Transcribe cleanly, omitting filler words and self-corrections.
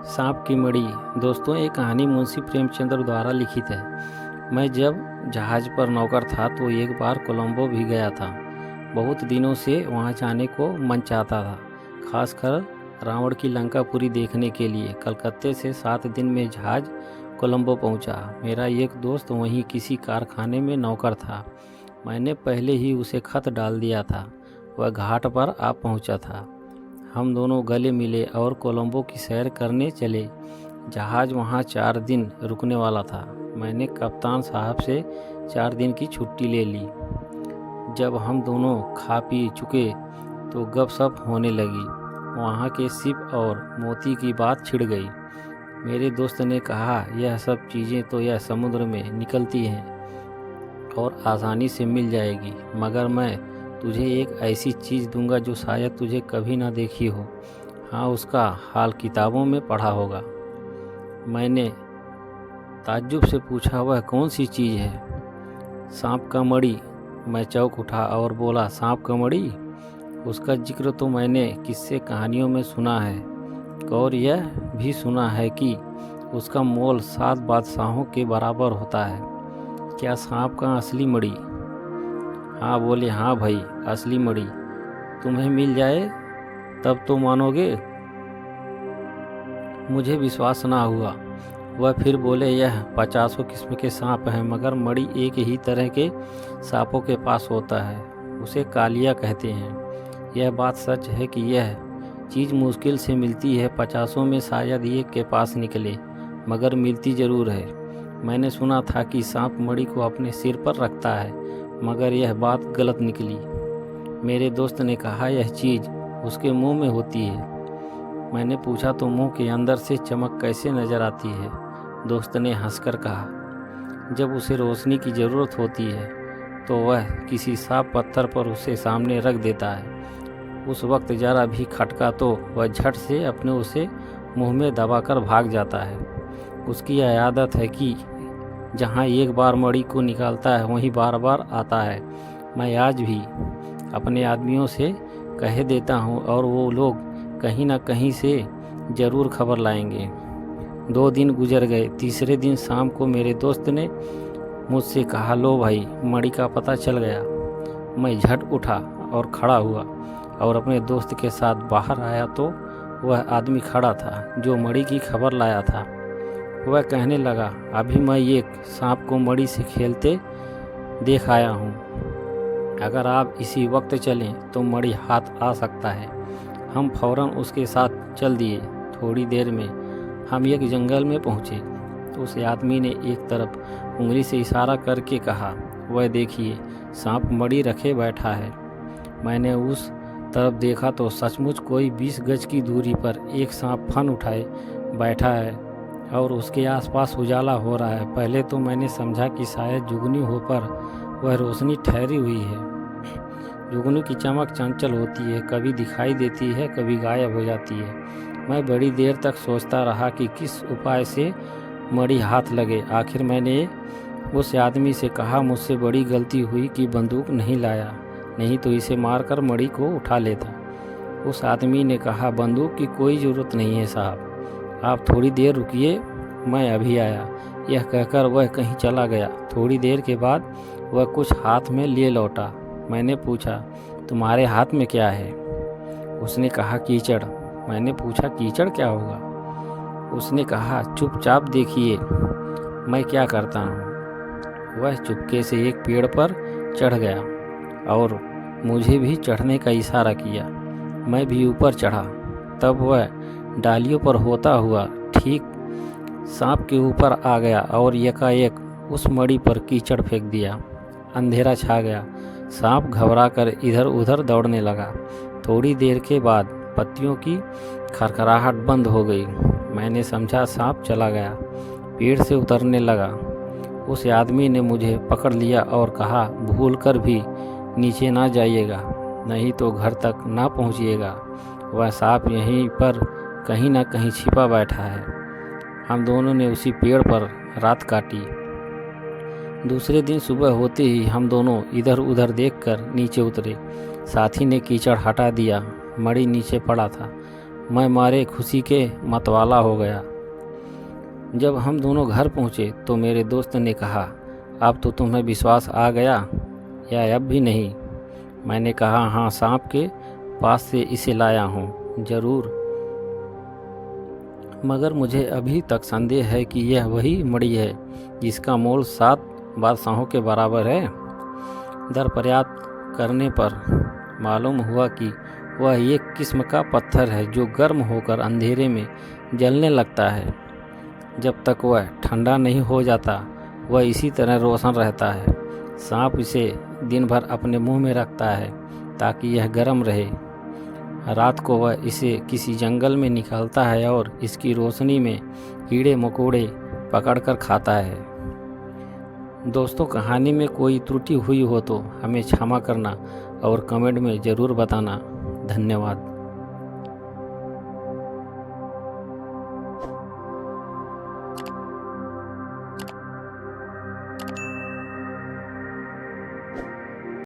सांप की मड़ी। दोस्तों, ये कहानी मुंशी प्रेमचंद्र द्वारा लिखित है। मैं जब जहाज़ पर नौकर था तो एक बार कोलंबो भी गया था। बहुत दिनों से वहाँ जाने को मन चाहता था, खासकर रावण की लंकापुरी देखने के लिए। कलकत्ते से 7 दिन में जहाज़ कोलंबो पहुँचा। मेरा एक दोस्त वहीं किसी कारखाने में नौकर था। मैंने पहले ही उसे खत डाल दिया था। वह घाट पर आ पहुँचा था। हम दोनों गले मिले और कोलंबो की सैर करने चले। जहाज़ वहाँ 4 दिन रुकने वाला था। मैंने कप्तान साहब से 4 दिन की छुट्टी ले ली। जब हम दोनों खा पी चुके तो गपशप होने लगी। वहाँ के सिप और मोती की बात छिड़ गई। मेरे दोस्त ने कहा, यह सब चीज़ें तो यह समुद्र में निकलती हैं और आसानी से मिल जाएगी, मगर मैं तुझे एक ऐसी चीज़ दूंगा जो शायद तुझे कभी ना देखी हो। हाँ, उसका हाल किताबों में पढ़ा होगा। मैंने ताज्जुब से पूछा, वह कौन सी चीज़ है? सांप का मड़ी। मैं चौंक उठा और बोला, सांप का मड़ी? उसका जिक्र तो मैंने किस्से कहानियों में सुना है, और यह भी सुना है कि उसका मोल 7 बादशाहों के बराबर होता है। क्या सांप का असली मड़ी? हाँ बोले, हाँ भाई, असली मड़ी तुम्हें मिल जाए तब तो मानोगे। मुझे विश्वास ना हुआ। वह फिर बोले, यह 50 किस्म के सांप हैं, मगर मड़ी एक ही तरह के सांपों के पास होता है। उसे कालिया कहते हैं। यह बात सच है कि यह चीज़ मुश्किल से मिलती है। 50 में शायद एक के पास निकले, मगर मिलती ज़रूर है। मैंने सुना था कि सांप मड़ी को अपने सिर पर रखता है, मगर यह बात गलत निकली। मेरे दोस्त ने कहा, यह चीज़ उसके मुंह में होती है। मैंने पूछा, तो मुंह के अंदर से चमक कैसे नज़र आती है? दोस्त ने हंसकर कहा, जब उसे रोशनी की ज़रूरत होती है तो वह किसी साफ पत्थर पर उसे सामने रख देता है। उस वक्त ज़रा भी खटका तो वह झट से अपने उसे मुंह में दबाकर भाग जाता है। उसकी यह आदत है कि जहाँ एक बार मड़ी को निकालता है वहीं बार बार आता है। मैं आज भी अपने आदमियों से कह देता हूँ और वो लोग कहीं ना कहीं से ज़रूर खबर लाएंगे। 2 दिन गुजर गए। तीसरे दिन शाम को मेरे दोस्त ने मुझसे कहा, लो भाई, मड़ी का पता चल गया। मैं झट उठा और खड़ा हुआ और अपने दोस्त के साथ बाहर आया तो वह आदमी खड़ा था जो मड़ी की खबर लाया था। वह कहने लगा, अभी मैं एक सांप को मड़ी से खेलते देख आया हूँ। अगर आप इसी वक्त चलें तो मड़ी हाथ आ सकता है। हम फौरन उसके साथ चल दिए। थोड़ी देर में हम एक जंगल में पहुँचे। उस आदमी ने एक तरफ उंगली से इशारा करके कहा, वह देखिए, सांप मड़ी रखे बैठा है। मैंने उस तरफ देखा तो सचमुच कोई 20 गज की दूरी पर एक सांप फन उठाए बैठा है और उसके आसपास उजाला हो रहा है। पहले तो मैंने समझा कि शायद जुगनू हो, पर वह रोशनी ठहरी हुई है। जुगनू की चमक चंचल होती है, कभी दिखाई देती है, कभी गायब हो जाती है। मैं बड़ी देर तक सोचता रहा कि किस उपाय से मड़ी हाथ लगे। आखिर मैंने उस आदमी से कहा, मुझसे बड़ी गलती हुई कि बंदूक नहीं लाया, नहीं तो इसे मारकर मड़ी को उठा लेता। उस आदमी ने कहा, बंदूक की कोई ज़रूरत नहीं है साहब, आप थोड़ी देर रुकिए, मैं अभी आया। यह कहकर वह कहीं चला गया। थोड़ी देर के बाद वह कुछ हाथ में लिए लौटा। मैंने पूछा, तुम्हारे हाथ में क्या है? उसने कहा, कीचड़। मैंने पूछा, कीचड़ क्या होगा? उसने कहा, चुपचाप देखिए मैं क्या करता हूँ। वह चुपके से एक पेड़ पर चढ़ गया और मुझे भी चढ़ने का इशारा किया। मैं भी ऊपर चढ़ा। तब वह डालियों पर होता हुआ ठीक सांप के ऊपर आ गया और एकाएक उस मड़ी पर कीचड़ फेंक दिया। अंधेरा छा गया। सांप घबराकर इधर उधर दौड़ने लगा। थोड़ी देर के बाद पत्तियों की खरखराहट बंद हो गई। मैंने समझा सांप चला गया। पेड़ से उतरने लगा। उस आदमी ने मुझे पकड़ लिया और कहा, भूल कर भी नीचे ना जाइएगा, नहीं तो घर तक ना पहुँचिएगा। वह सांप यहीं पर कहीं ना कहीं छिपा बैठा है। हम दोनों ने उसी पेड़ पर रात काटी। दूसरे दिन सुबह होते ही हम दोनों इधर उधर देखकर नीचे उतरे। साथी ने कीचड़ हटा दिया। मड़ी नीचे पड़ा था। मैं मारे खुशी के मतवाला हो गया। जब हम दोनों घर पहुँचे तो मेरे दोस्त ने कहा, अब तो तुम्हें विश्वास आ गया या अब भी नहीं? मैंने कहा, हाँ, सांप के पास से इसे लाया हूँ ज़रूर, मगर मुझे अभी तक संदेह है कि यह वही मणि है जिसका मोल 7 बादशाहों के बराबर है। दरपयात करने पर मालूम हुआ कि वह एक किस्म का पत्थर है जो गर्म होकर अंधेरे में जलने लगता है। जब तक वह ठंडा नहीं हो जाता वह इसी तरह रोशन रहता है। सांप इसे दिन भर अपने मुंह में रखता है ताकि यह गर्म रहे। रात को वह इसे किसी जंगल में निकालता है और इसकी रोशनी में कीड़े मकोड़े पकड़कर खाता है। दोस्तों, कहानी में कोई त्रुटि हुई हो तो हमें क्षमा करना और कमेंट में ज़रूर बताना। धन्यवाद।